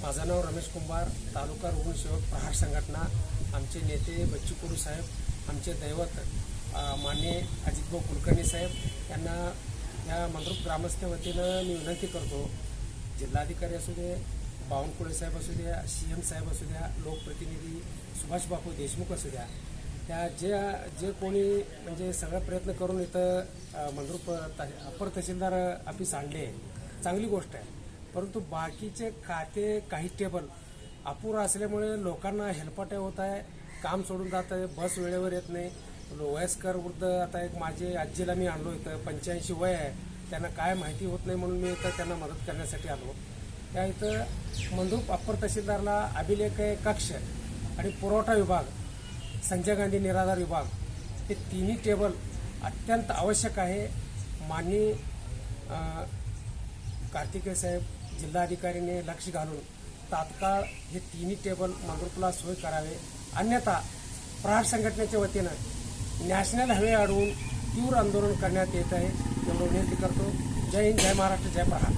माझं नाव रमेश कुंभार, तालुका रुग्णसेवक प्रहार संघटना। आमचे नेते बच्चू कडू साहेब, आमचे दैवत माननीय अजितभाऊ कुलकर्णी साहेब यांना या मंद्रुप ग्रामस्थ वतीनं मी विनंती करतो, जिल्हाधिकारी असू दे, बावनकुळे साहेब असू द्या, CM साहेब असू द्या, लोकप्रतिनिधी सुभाष बापू देशमुख असू द्या, त्या जे कोणी म्हणजे सगळा प्रयत्न करून इथं मंद्रुप अप्पर तहसीलदार ऑफिस आणले, चांगली गोष्ट आहे। परंतु बाकीचे खाते काही टेबल अपुरा असल्यामुळे लोकांना हेलपाटे होत आहे, काम सोडून जात आहे, बस वेळेवर येत नाही। वयस्कर वृद्ध, आता एक माझे आजीला मी आणलो इथं, 85 वय आहे, त्यांना काय माहिती होत नाही म्हणून मी इथं त्यांना मदत करण्यासाठी आलो। त्या इथं मंद्रुप अप्पर तहसीलदारला अभिलेख कक्ष आणि पुरवठा विभाग, संजय गांधी निराधार विभाग, हे तिन्ही टेबल अत्यंत आवश्यक आहे। माननीय कार्तिकेय साहेब जिल्हाधिकारीने लक्ष घालून तात्काळ हे तिन्ही टेबल मंद्रुपला सोय करावे, अन्यथा प्रहार संघटनेच्या वतीनं नॅशनल हायवे अडवून तीव्र आंदोलन करण्यात येत आहे, एवढं विनंती करतो। जय हिंद, जय महाराष्ट्र, जय प्रहार।